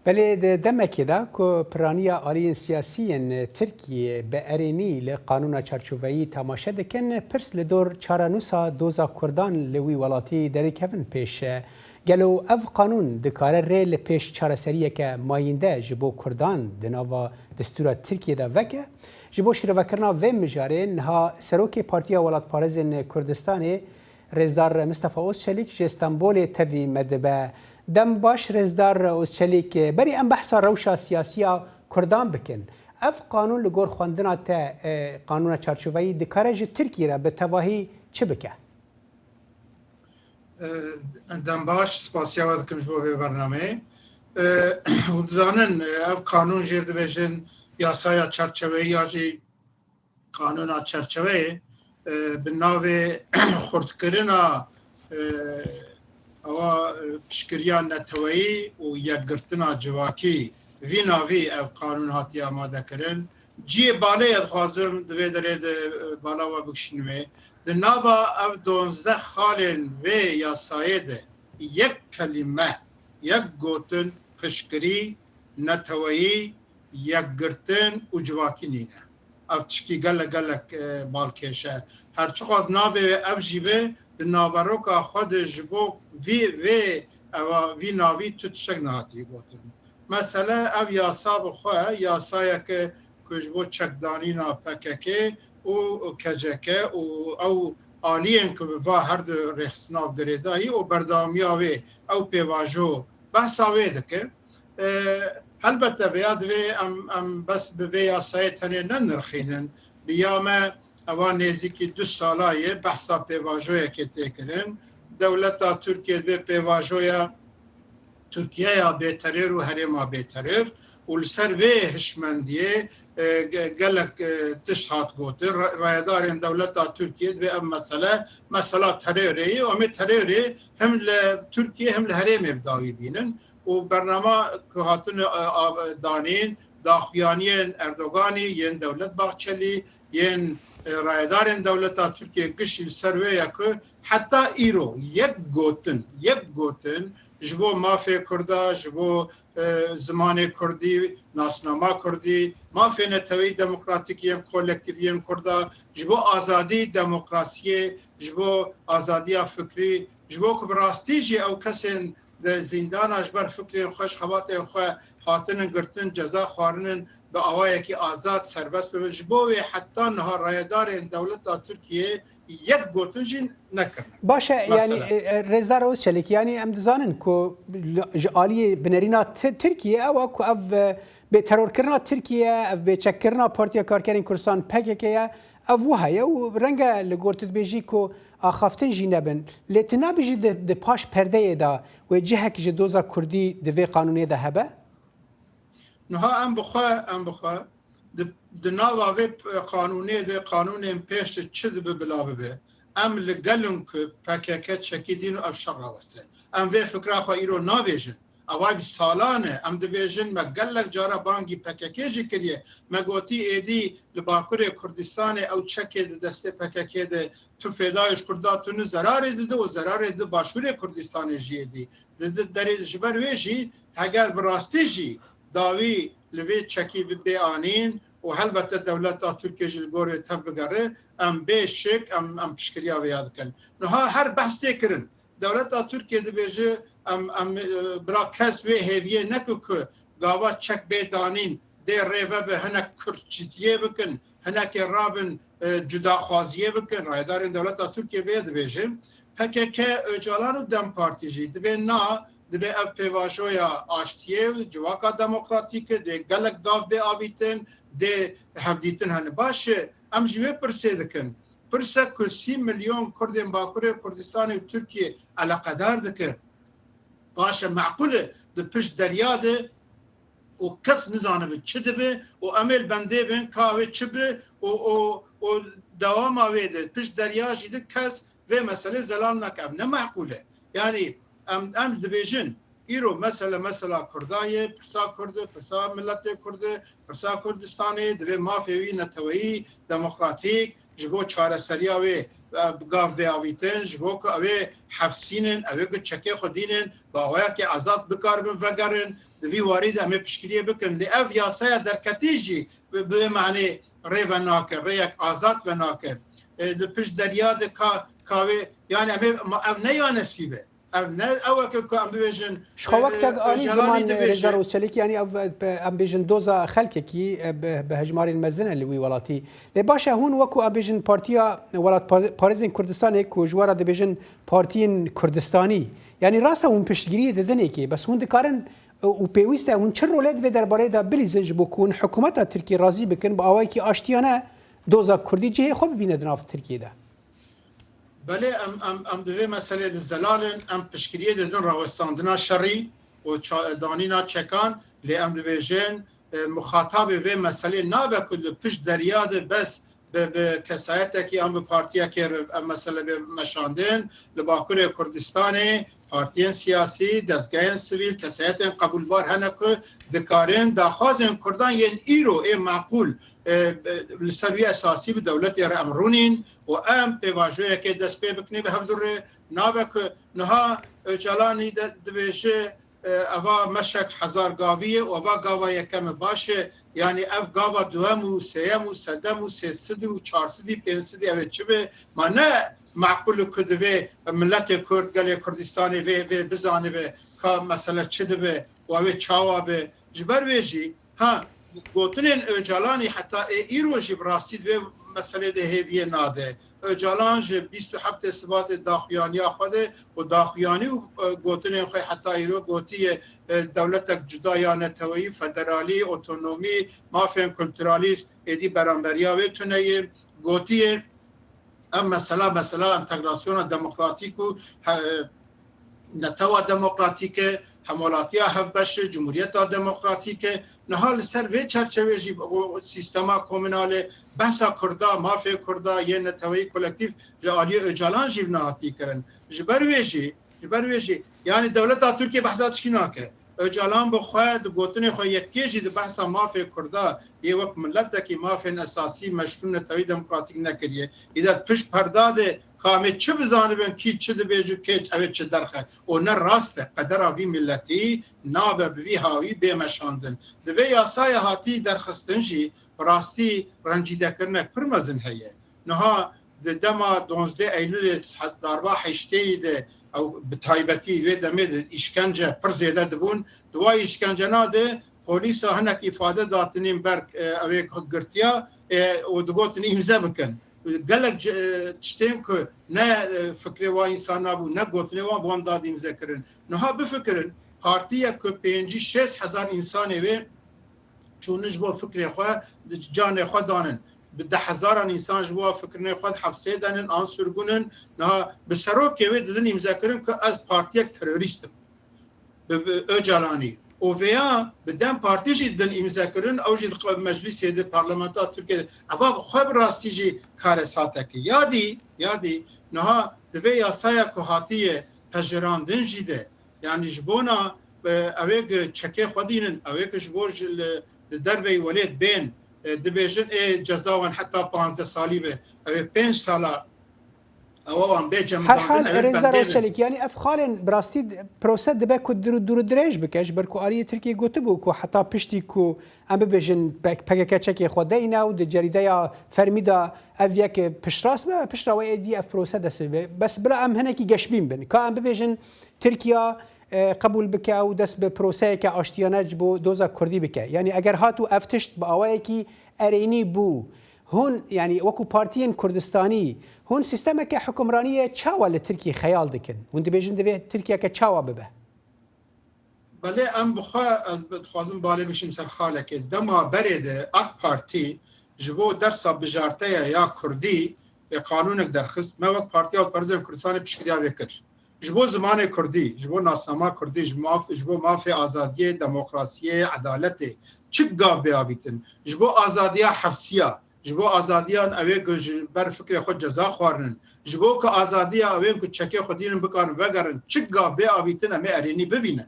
بله دمکی دا که پرانیا آلیین سیاسیین ترکیه به ارینی لقانون چارچوبی تماشا دکن پرس لدور چارانوسا دوزا کردان لوی ولاتی دری کفن پیش گلو اف قانون دکاره ریل پیش چارسریه که ماینده جبو کردان دناوا دستور ترکیه دا وکه جبو شروکرنا و مجارین ها سروک پارتیا ولات پارزین کردستانی رزدار مصطفی اوزچلیک جه استانبول توی مدبه دم باش رزدار اوزچلیک بری ام بحثا روشا سیاسیا کردان بکن اف قانون لگور خواندنا تا قانون چارچوبی دکاره جه ترکیه را به تواهی چه بکه؟ دم باش سپاسیا ود کم جبو به برنامه و دزانن اف قانون جیر دبیجن یاسایا چارچوبی یا جی قانون چارچوبی به ناو خردکرنا او پشکریان نتوایی و یکگرتنا جواکی وی ناوی او قانون هاتی آماده کرن جی باله ادخوازم دوی درید بالا و بکشنوی ده ناوا او 12 خالن و یاسایه ده یک کلمه یک گوتن پشکری نتوایی یکگرتن و جواکی نینه او تشکی گلک بالکشه هرچی خواست ناوی او جیبه ناوروکا خود جبو وی ناوی تو تشک نهاتی گوتن مثلا او یاسا بخواه یاسایه که جبو چکدانینا پککه و کجکه او آلین که با هر دو رخصناف گریدایی و بردامیاوی او پیواجو بحثاوی دکه البته بیاد وی ام بس به یاسایه تنه ننرخینن بیامه اوان نزدیکی 2 سالایه بحثا پیواژویا که تکرن دولتا ترکیه به پیواژویا ترکیه یا بهتریر و هرما بهتریر و لسر وی هشمندیه گلک تشهات گوته رایدارین دولتا ترکیه به ام مسئله تریری و امی تریری هم لترکیه هم لهرم ابداوی بینن و برنامه که هاتون دانین داخویانین اردوگانی ین دولت باغچلی ین رایدارین دولتا ترکیه گشیل سرویه که حتی ایرو یک گوتن جبو مافی کرده جبو زمان کردی ناسنامه کردی مافی نتوی دموکراتیکیم کولکتیویم کرده جبو آزادی دموکراسی جبو آزادی فکری جبو که براستی جی او کسین زندان اجبر فکری خوش خوات خواه خاطن گرتن جزا خوارنن به آوایی که آزاد سربست به جبوی حتی نها رایدار دولت ترکیه یک گوتن جین نکرن باشه یعنی رزدار اوزچلیک یعنی ام دزانن که آلی بنرینا ترکیه او که او به ترور کرنا ترکیه او به چک کرنا پارتیا کارکرین کردستان پککه او هیا و رنگ لگورت بیجی که آخافتن جی نبن لیتنا بیجی ده پاش پرده دا و جهک جی دوزا کردی دوی قانونی ده هبه؟ نها ام بخواه ده ناوه قانونی ده قانون پیش چه ده ببلا ببه ام لگلن که پککت چکی دین و افشق راوسته ام وی فکره خواه ایرو نابیجن اوای بی سالانه ام دبیجن مگلک جارا بانگی پککه جی کریه مگوتی ایدی لباکور کردستان او چکه ده دسته پککه ده تو فیدایش کرداتونو زراره ده و زراره ده باشور کردستان جی دی ده داری جبر ویجی اگر براستی جی داوی لوی چکی بی آنین و هلبته دولت ترکیه جلگوری تف بگره ام بیشک ام پشکریا ویاد کن نها هر بحث کرن دولت ترکیه ده بیجه ام برا کس وی هیویه نکو که گاوا چک بیدانین ده ریوه به هنک کرچیتیه بکن هنک رابن جدا خوازیه بکن رایدارین دولت ترکیه وید بیجه پکه که اجالانو دم پارتی جی دبی نا دبی اب پیواشویا آشتیه جواکا دموکراتیک ده گلک داف به آویتن ده هفدیتن هنه باشه ام جوه پرسه دکن پرسه که 30 میلیون کردین باکوره کردستان و ترکیه علاقدار دکن باشه معقوله ده پشت دریا ده و کس نزانه به چه ده و امل بنده بین کاوه چه به و دوام آوه ده پشت دریا جیده کس و مسئله زلال نکب نه معقوله یعنی ام دبیجن ایرو مثلا کردای پرسا کرده پرسا ملت کرده پرسا کردستانی دوی مافیوی نتویی دموکراتیک جبو چاره سریاوی گاف بیاویتن جبو که اوه حفسینن اوه که چکه خودینن با اوه که آزاد بکار بن وگرن دوی وارد همه پشکریه بکن لی اف یاسای درکتیجی به معنی ری و ناکر ری یک آزاد و ناکر پش دریاد کاوه یعنی همه نه نصیبه او که ام ببیجن شخوقت آنی زمان رجال وچلیک یعنی ام بیجن دوزا خلک کی به هجمار المزنه لوی ولاتی لباشه هون وکو ام بیجن پارتیا ولات پاريزين کردستان کو جوارا د بیجن پارتین کردستانی یعنی راسته اون پشتگیری ددنه کی بس هون دکارن و پیوسته اون چه رولت و درباره دا بلیزنج بکن حکومت ترکیه راضی بکن با اوای کی آشتیانه دوزا کردی جه خوب بینه دناف ترکیه ده بله ام دوی مسئله زلالن ام پشکریه دادن راوستاندنا شری و دانینا چکان لی ام دوی جن مخاطب و مسئله نابه کل پش دریاد بس به کسایت که ام به پارتیا که مسئله به مشاندن لباکر کردستان پارتیان سیاسی دستگاه سیویل کسایت قبول بار هنکه دکارن داخوازن کردان ین ایرو ای معقول لسروی اساسی به دولت یار امرونین و ام به واجوه که دست پی بکنی به هم دوره نابه که نها جلانی دویشه اوا مشک هزار گاویه و اوا گاوا یکم باشه یعنی اف گاوا دوام و سیم و سدم و سیصد و چهارصدی پنجصدی اوه چه به ما نه معقول کدوه ملت کرد گلی کردستانی و بزانه به که مثلا چه دوه و اوه چاوا به جبر ویجی ها گوتنین اجالانی حتی ایرو جی براسید به مسئله ده هیویه ناده اجالان جی 27 اثبات داخیانی خوده و داخیانی و گوتنین خوی حتی ایرو گوتی دولت جدایانه تویی فدرالی اوتونومی مافین کلترالیست ایدی برانبریا ویتونه گوتی ام مثلا انتگراسیون دموکراتیک و نتوا دموکراتیک همولاتیا هف بشه جمهوریت دموکراتیک نهال سر و چرچوه جی سیستما کومنال بحثا کردا مافیا کردا یه نتوی کلکتیو جالی اجالان جیو نهاتی کرن جبر ویجی یعنی دولت ترکیه بحثات شکناکه اجالان بخواهد گوتن خواه یکی جی بحثا مافیا کردا یه وقت ملت که مافیا اساسی مشروع نتوی دموکراتیک نکریه ایده پش پرداده کامه چه بزانبن کی چه دبیجو کی اوه چه درخه و نه راسته قدر آوی ملتی نابه بوی هاوی بیمشاندن دوی یاسای هاتی درخستنجی راستی رنجیده کرنه پرمزن هیه نها دما 12 ایلول داربا حشته ده او بتایبتی وی دمید اشکنجه پر زیده دبون دوای اشکنجه ناده پولیس هنک افاده داتنین برک اوه گرتیا و دگوتن امزه بکن گلک تشتیم که نه فکر و انسان نبود نه گوتنی و بام دادیم ذکرن نها بفکرن پارتیا که 5-6 هزار انسانی و چونش با فکر خود جان خود دانن به 10,000 انسان جوا فکرنه خود حفظه دانن آن سرگونن نه به سروک که دادن ذکرن که از پارتیا تروریستم به اجالانی و ویا بدم پارتیجی دن امضا کردن اوج مجلس ده پارلمانتا ترکیه اوا خب راستی جی کار ساته کی یادی نه د ویا سایا کوهاتی پجراندن جیده یعنی جبونا اوگ چکه خودینن اوگ جبورج دروی ولید بین دبیجن جزاون حتی 15 سالی به 5 ساله اوان بیجم هر حال رزرو چلیک یعنی افخالن براستی پروسه دبه کو دور درج بکش برکو آری ترکیه گوتبو کو حتی پشتی کو ام ببیجن پگه چکی خود اینا و د جریده یا فرمیدا اویا که پشراس به پشرا و ایدی اف پروسه دست بس بلا ام هنکی گشبین بن که ام ببیجن ترکیه قبول بکه و دست به پروسه که آشتیانه جبو دوزا کردی بکه یعنی اگر هاتو افتشت با اوایی که ارینی بو هون يعني وكو بارتيين كردستاني هون سيستما كحكمرانية تشاوى لتركيا خيال دكن هون دبيجن دبي تركيا كتشاوى ببه بله ام بخوا از بتخوازم بالا بشیم سر خاله که دما برده اک پارتی جبو درسا بجارته یا کردی قانونک درخست ما وقت پارتی او پرزم کردستان پیشکریا وکر جبو زمان کردی جبو ناسما کردی جبو مافی آزادی دموکراسی عدالت چک گاو بیابیتن جبو آزادی حفظیه جبو آزادیان اوه بر فکر خود جزا خوارن جبو که آزادی اوه که چکه خودین بکارن وگرن چک گاو بیابیتن همه ارینی ببینن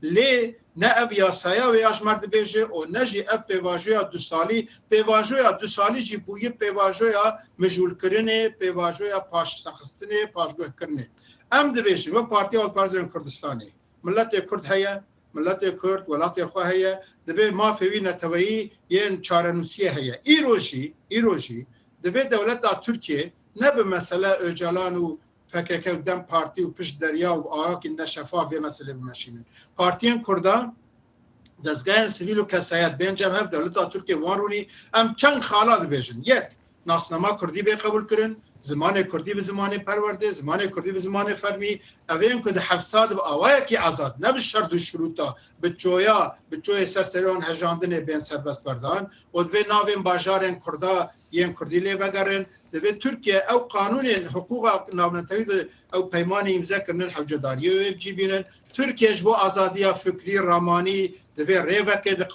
لێ نه ev yasaya ve yaşmerd dibêje û ne jî ev pêvajoya du salî pêvajoya du salî jî bûye pêvajoya mijûlkirinê pêvajoya paşsexistinê paşguhkirinê em dibêjin wek Partiya Halkpartiyên Kurdistanê milletê Kurd heye milletê Kurd welatê xwe heye dibe mafê wî neteweyî yên çarenûsiyê heye îro jî dibe dewleta Tirkiye ne bi mesele Öcalan û PKK û Dem Partî û pişt derya û ahakî neşefaf vê meselê bimeşînin. Partiyên Kurdan dezgehên sivîl û kesayet bêncem hev dewleta Tirkiye wan rûnî em çend xala dibêjin. Yek, nasnama Kurdî bê qebûl kirin, zimanê Kurdî bi zimanê perwerde, zimanê Kurdî bi zimanê fermî, ev ên ku di hefsad bi awayekî azad, ne bi şer du şurûta, bi çoyê serserîwan hejandinê bên serbest berdan û divê navên bajarên Kurda yên Kurdî lê vegerin, divê Tirkiye ew qanûnên hiqûqa navnetewî de ew peymanê îmze kirinin hewcedariyê wê bicî bînin. Tirkiye ji bo azadiya fikrî ramanî divê rêvekê di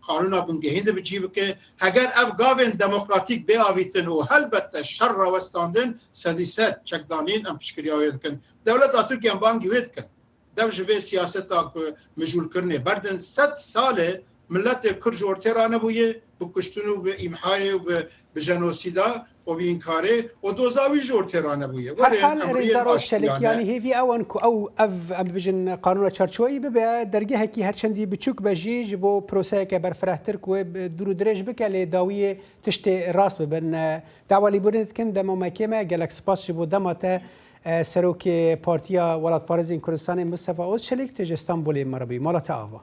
qanûna bingehîn de bicî bike. Heger ev gavên demokratîk bêavîtin û helbette şer rawestandin sedî sed çekdanîn em piştgiriya wê dikin. Dewleta Tirkiye bangî wê dikin. Dev ji vê siyaseta ku mijûlkirinê berdin sed salê milletê Kurd ji ortêra nebûye bi kuştin û bi îmhayê û bi jenosîda û bi înkarê û doza wî ji ortêra nebûye. Herhal Rêza Rojşelekiyanî hêvî ew ku ew ev em bijin qanûna çarçovayî bibe dergehekî her çendî biçûk be jî ji bo proseyeke berfirehtir ku wê dûr û dirêj bike lê dawiyê tiştê rast bibin. Dawa lîbûrînê dikin dema mekê me gelek spas ji bo dema te Serokê Partiya Welatparêzên Kurdistanê Mustefa Özçelik tê ji Stenbolê me re bî mala te ava.